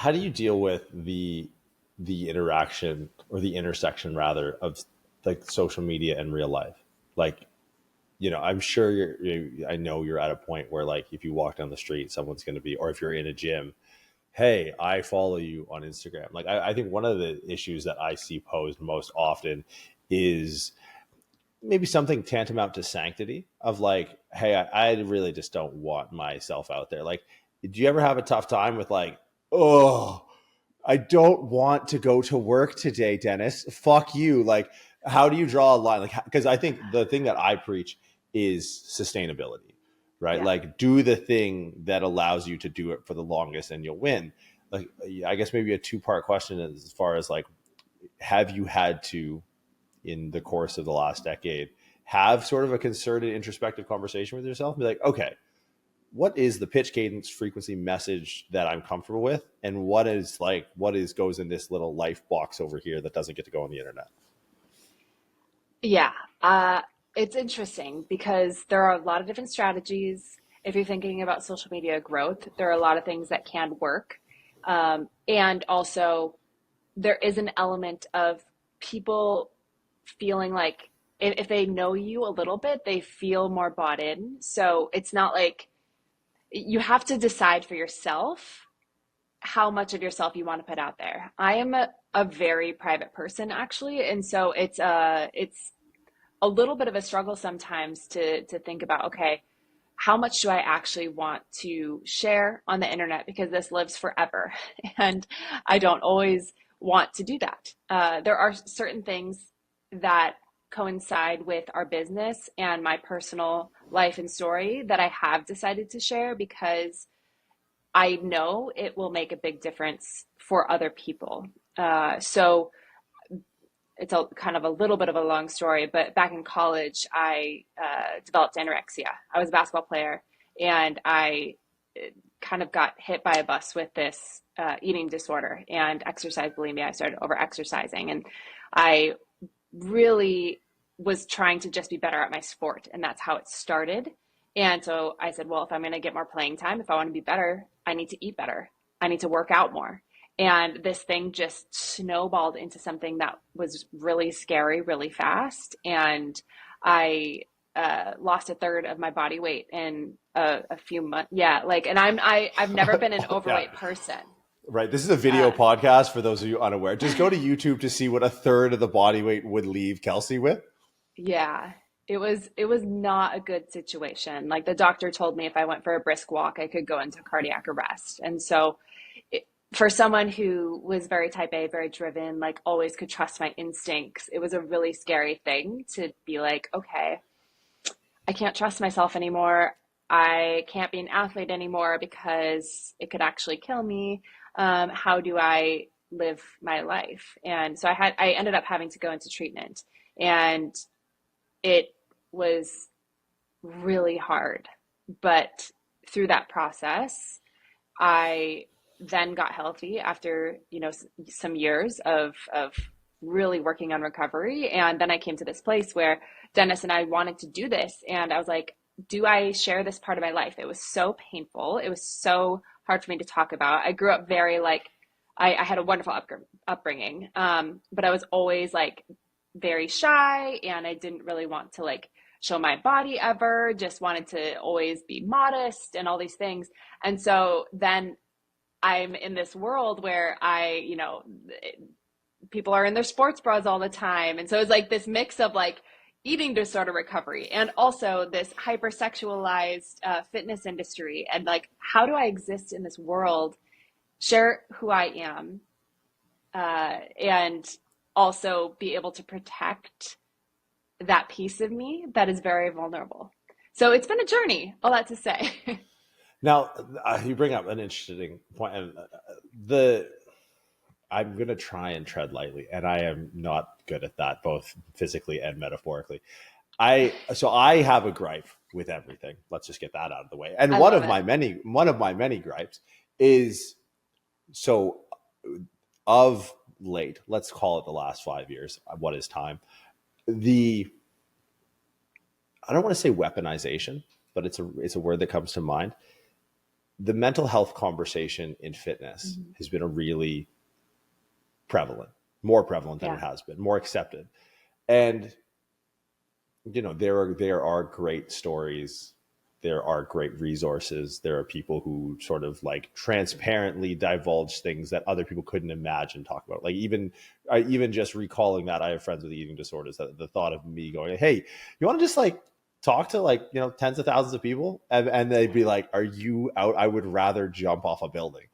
how do you deal with the interaction or the intersection rather of like social media and real life? Like, I'm sure I know you're at a point where like if you walk down the street, someone's going to be, or if you're in a gym, hey, I follow you on Instagram. Like, I think one of the issues that I see posed most often is maybe something tantamount to sanctity of like, hey, I really just don't want myself out there. Like, do you ever have a tough time with like, oh, I don't want to go to work today, Dennis. Fuck you. Like, how do you draw a line? Like, because I think the thing that I preach is sustainability, right? Yeah. Like, do the thing that allows you to do it for the longest and you'll win. Like, I guess maybe a two-part question as far as like, have you had to, in the course of the last decade, have sort of a concerted introspective conversation with yourself and be like, okay, what is the pitch cadence frequency message that I'm comfortable with? And what is goes in this little life box over here that doesn't get to go on the internet? Yeah. Uh, it's interesting because there are a lot of different strategies. If you're thinking about social media growth, there are a lot of things that can work. And also, there is an element of people feeling like if they know you a little bit, they feel more bought in. So it's not like you have to decide for yourself how much of yourself you want to put out there. I am a very private person actually, and so it's a little bit of a struggle sometimes to think about, okay, how much do I actually want to share on the internet because this lives forever, and I don't always want to do that. There are certain things that coincide with our business and my personal life and story that I have decided to share because I know it will make a big difference for other people. So it's a kind of a little bit of a long story, but back in college, I developed anorexia. I was a basketball player, and I kind of got hit by a bus with this eating disorder and exercise bulimia. I started over exercising, and I really was trying to just be better at my sport, and that's how it started. And so I said, well, if I'm going to get more playing time, if I want to be better, I need to eat better. I need to work out more. And this thing just snowballed into something that was really scary, really fast. And I lost a third of my body weight in a few months. Yeah, like, and I've never been an Yeah, overweight person. right. This is a video Uh, podcast for those of you unaware. Just go to YouTube to see what a third of the body weight would leave Kelsey with. Yeah, it was not a good situation. Like the doctor told me if I went for a brisk walk, I could go into cardiac arrest. And so for someone who was very type A, very driven, like always could trust my instincts, it was a really scary thing to be like, okay, I can't trust myself anymore. I can't be an athlete anymore because it could actually kill me. How do I live my life? And so I ended up having to go into treatment. And it was really hard. But through that process, I then got healthy after, some years of really working on recovery. And then I came to this place where Dennis and I wanted to do this. And I was like, do I share this part of my life? It was so painful. It was so hard for me to talk about. I grew up very like, I had a wonderful upbringing, but I was always like very shy, and I didn't really want to like show my body ever, just wanted to always be modest and all these things. And so then I'm in this world where people are in their sports bras all the time. And so it's like this mix of like eating disorder recovery and also this hypersexualized fitness industry. And like, how do I exist in this world, share who I am, and also be able to protect that piece of me that is very vulnerable. So it's been a journey, all that to say. Now, you bring up an interesting point, and the I'm going to try and tread lightly, and I am not good at that, both physically and metaphorically. I have a gripe with everything. Let's just get that out of the way. And I one love of it. my many gripes is so of late. Let's call it the last 5 years. What is time? The I don't want to say weaponization, but it's a word that comes to mind. the mental health conversation in fitness Mhm. has been a really prevalent, more prevalent than it Yeah. has been, more accepted. And there are great stories, there are great resources, there are people who sort of like transparently divulge things that other people couldn't imagine talk about. Like even just recalling that I have friends with eating disorders, that the thought of me going, hey, you want to just like talk to like tens of thousands of people, and they'd be like, are you out? I would rather jump off a building.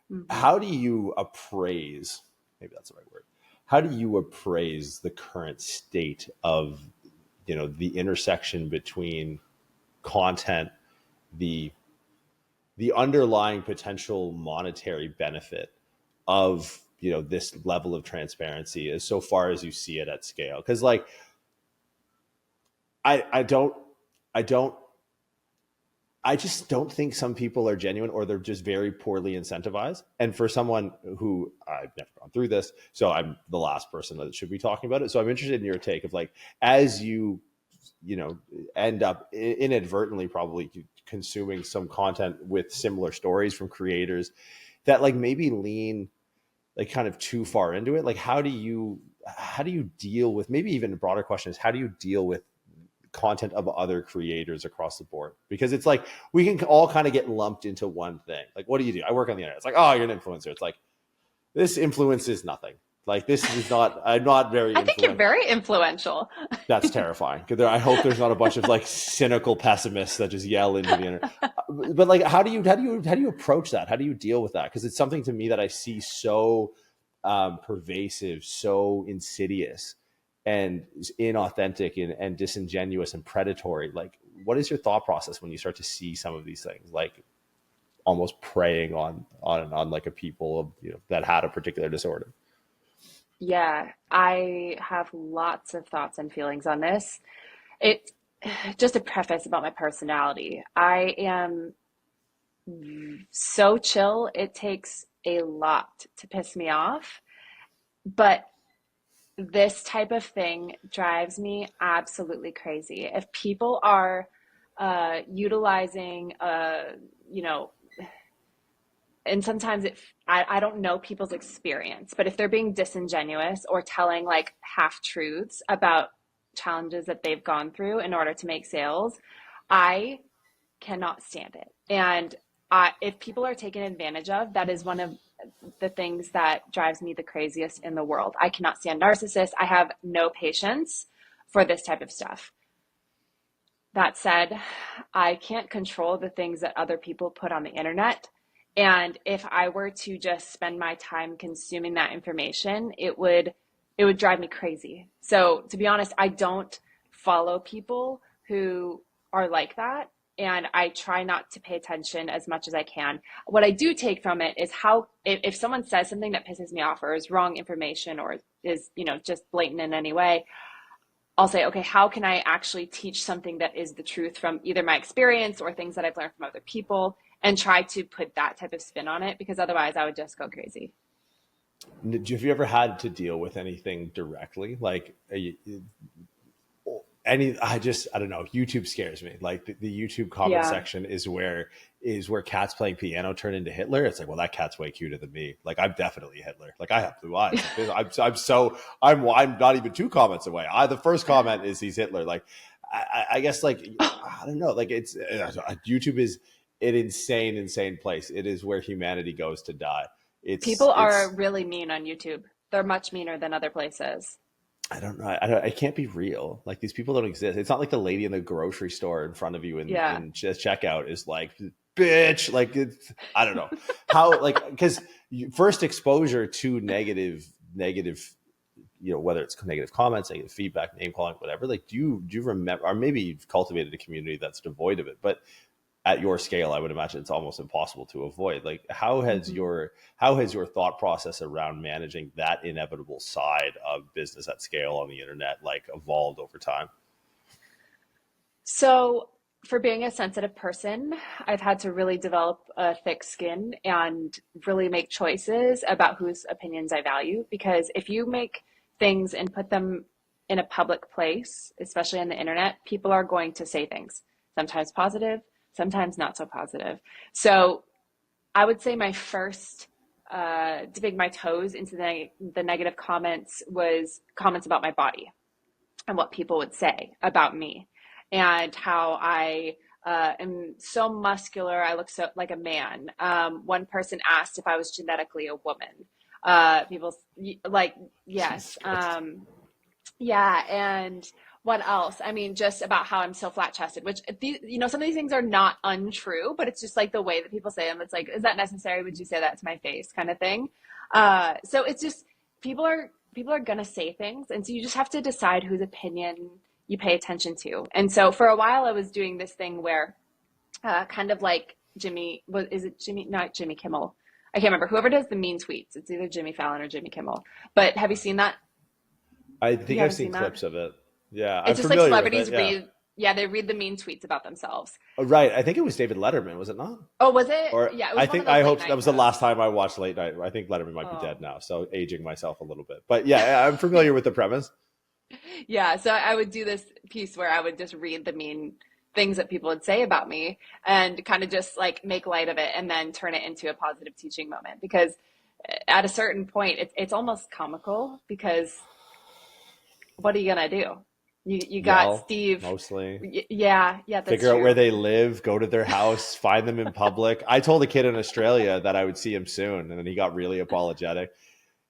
Hmm. How do you appraise, maybe that's the right word, how do you appraise the current state of the intersection between content, the underlying potential monetary benefit of this level of transparency, as so far as you see it at scale? Because like I don't I just don't think some people are genuine, or they're just very poorly incentivized. And for someone who, I've never gone through this, so I'm the last person that should be talking about it. So I'm interested in your take of like, as you know end up inadvertently probably consuming some content with similar stories from creators that like maybe lean like kind of too far into it. Like how do you deal with, maybe even a broader question is, how do you deal with content of other creators across the board? Because it's like we can all kind of get lumped into one thing. Like, what do you do? I work on the internet. It's like, oh, you're an influencer. It's like, this influence is nothing. Like, this is not, I'm not very I think you're influential. very influential. That's terrifying. Because I hope there's not a bunch of like cynical pessimists that just yell into the internet. But like, how do you approach that? How do you deal with that? Because it's something to me that I see so pervasive, so insidious, and inauthentic, and disingenuous and predatory. Like, what is your thought process when you start to see some of these things, like almost preying on like a people of that had a particular disorder? Yeah, I have lots of thoughts and feelings on this. It just a preface about my personality. I am so chill. It takes a lot to piss me off, but this type of thing drives me absolutely crazy. If people are utilizing, you know, and sometimes I don't know people's experience, but if they're being disingenuous or telling like half truths about challenges that they've gone through in order to make sales, I cannot stand it. And if people are taken advantage of, that is one of the things that drives me the craziest in the world. I cannot stand narcissists. I have no patience for this type of stuff. That said, I can't control the things that other people put on the internet. And if I were to just spend my time consuming that information, it would drive me crazy. So to be honest, I don't follow people who are like that. And I try not to pay attention as much as I can. What I do take from it is how, if someone says something that pisses me off or is wrong information or is, just blatant in any way, I'll say, okay, how can I actually teach something that is the truth from either my experience or things that I've learned from other people, and try to put that type of spin on it, because otherwise I would just go crazy. Have you ever had to deal with anything directly, like I don't know, YouTube scares me. Like the YouTube comment Yeah. section is where cats playing piano turn into Hitler. It's like, well, that cat's way cuter than me. Like, I'm definitely Hitler. Like, I have blue eyes. Like, I'm not even two comments away. The first comment is he's Hitler. Like, I guess, like, I don't know. Like, it's YouTube is an insane place. It is where humanity goes to die. People are It's really mean on YouTube. They're much meaner than other places. I don't know. It can't be real. Like, these people don't exist. It's not like the lady in the grocery store in front of you Yeah. in checkout is like, bitch. Like, I don't know how, like, because first exposure to negative, whether it's negative comments, negative feedback, name calling, whatever. Like, do you remember, or maybe you've cultivated a community that's devoid of it, but at your scale, I would imagine it's almost impossible to avoid. Like, Hmm. how has your thought process around managing that inevitable side of business at scale on the internet like evolved over time? So, for being a sensitive person, I've had to really develop a thick skin and really make choices about whose opinions I value. Because if you make things and put them in a public place, especially on the internet, people are going to say things, sometimes positive, sometimes not so positive. So, I would say my first dipping my toes into the negative comments was comments about my body and what people would say about me and how I am so muscular. I look so like a man. One person asked if I was genetically a woman. People like, Jesus yes. Christ. Yeah. And what else? I mean, just about how I'm so flat chested, which these, some of these things are not untrue, but it's just like the way that people say them. It's like, is that necessary? Would you say that to my face kind of thing? So it's just, people are going to say things. And so you just have to decide whose opinion you pay attention to. And so for a while I was doing this thing where, kind of like is it Jimmy, not Jimmy Kimmel. I can't remember whoever does the mean tweets. It's either Jimmy Fallon or Jimmy Kimmel, but have you seen that? I You think I've haven't seen seen that? clips of it. Yeah, I'm It's just like familiar with it. celebrities Yeah. read, yeah, they read the mean tweets about themselves. Oh, right. I think it was David Letterman, was it not? Oh, was it? Or Yeah, it I was one of think those I late hope that night was the last shows. time I watched late night. I think Letterman might be dead Oh, now, so aging myself a little bit. But yeah, I'm familiar with the premise. yeah. So I would do this piece where I would just read the mean things that people would say about me and kind of just like make light of it and then turn it into a positive teaching moment. Because at a certain point, it's almost comical because what are you gonna do? You got Yell Steve. mostly. Yeah, yeah, that's Figure out where true. they live, go to their house, find them in public. I told a kid in Australia that I would see him soon, and then he got really apologetic.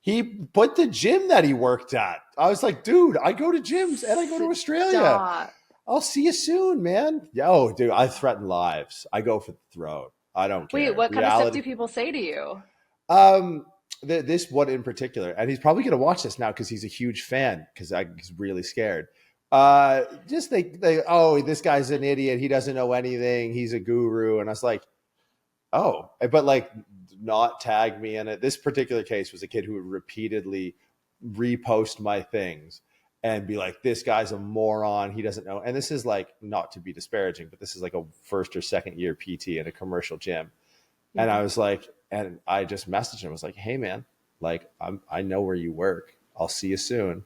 He put the gym that he worked at. I was like, dude, I go to gyms and I go to Australia. Stop. I'll see you soon, man. Yo, dude, I threaten lives. I go for the throat. I don't Wait, care. what kind of stuff Reality. do people say to you? This one in particular, and he's probably gonna watch this now because he's a huge fan. Because he's really scared. Just oh, this guy's an idiot. He doesn't know anything. He's a guru, and I was like, oh, but like, not tag me in it. This particular case was a kid who would repeatedly repost my things and be like, this guy's a moron. He doesn't know. And this is like, not to be disparaging, but this is like a first or second year PT in a commercial gym. And I Mhm. was like, and I just messaged him. I was like, hey man, like I know where you work. I'll see you soon.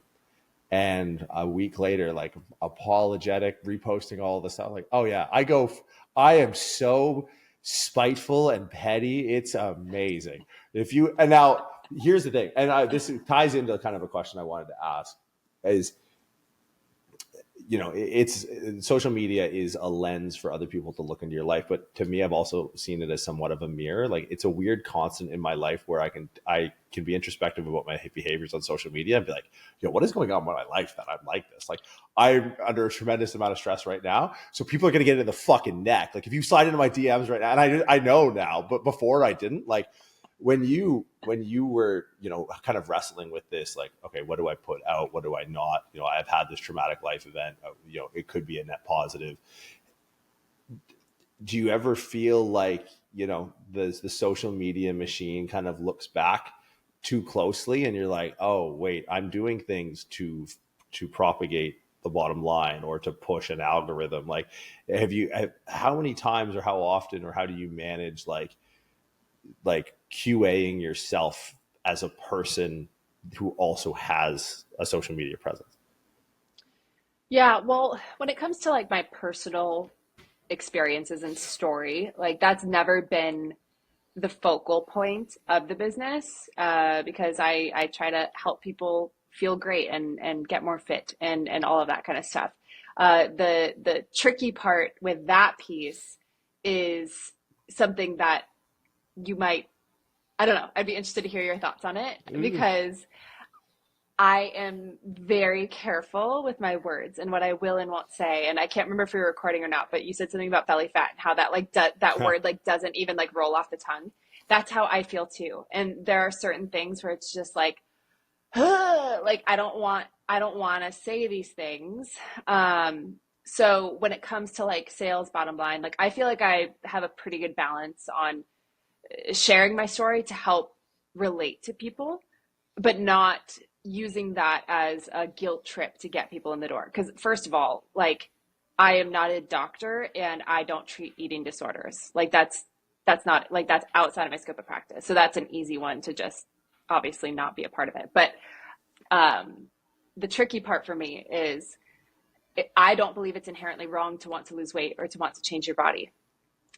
And a week later, like apologetic, reposting all this stuff. Like, oh yeah, I am so spiteful and petty. It's amazing. And now here's the thing, and this ties into kind of a question I wanted to ask is, it's social media is a lens for other people to look into your life, but to me, I've also seen it as somewhat of a mirror. Like, it's a weird constant in my life where I can be introspective about my behaviors on social media and be like, what is going on in my life that I'm like this? Like, I'm under a tremendous amount of stress right now, so people are going to get in the fucking neck. Like, if you slide into my DMs right now, and I know now, but before I didn't. Like, when you were kind of wrestling with this, like, okay, what do I put out, what do I not, I've had this traumatic life event, it could be a net positive. Do you ever feel like the social media machine kind of looks back too closely and you're like, oh wait, I'm doing things to propagate the bottom line or to push an algorithm? Like, how many times or how often or how do you manage like QAing yourself as a person who also has a social media presence? Yeah, well, when it comes to like my personal experiences and story, like that's never been the focal point of the business, because I try to help people feel great and get more fit and all of that kind of stuff. The tricky part with that piece is something that you might, I don't know, I'd be interested to hear your thoughts on it Mm. because I am very careful with my words and what I will and won't say. And I can't remember if we were recording or not, but you said something about belly fat and how that like that word like doesn't even like roll off the tongue. That's how I feel too. And there are certain things where it's just like, like I don't want to say these things. So when it comes to like sales bottom line, like I feel like I have a pretty good balance on sharing my story to help relate to people, but not using that as a guilt trip to get people in the door. Because first of all, like I am not a doctor and I don't treat eating disorders. Like that's not like that's outside of my scope of practice. So that's an easy one to just obviously not be a part of it. But um, the tricky part for me is I don't believe it's inherently wrong to want to lose weight or to want to change your body.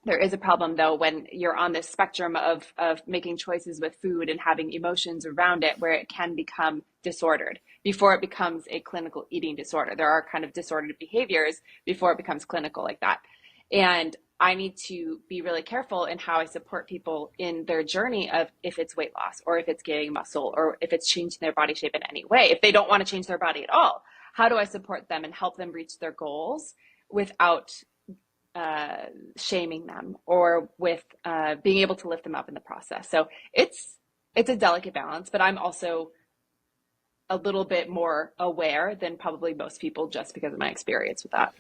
There is a problem though when you're on this spectrum of making choices with food and having emotions around it, where it can become disordered before it becomes a clinical eating disorder. There are kind of disordered behaviors before it becomes clinical like that. And I need to be really careful in how I support people in their journey of if it's weight loss or if it's gaining muscle or if it's changing their body shape in any way. If they don't want to change their body at all, how do I support them and help them reach their goals without shaming them or with being able to lift them up in the process. So it's a delicate balance, but I'm also a little bit more aware than probably most people just because of my experience with that.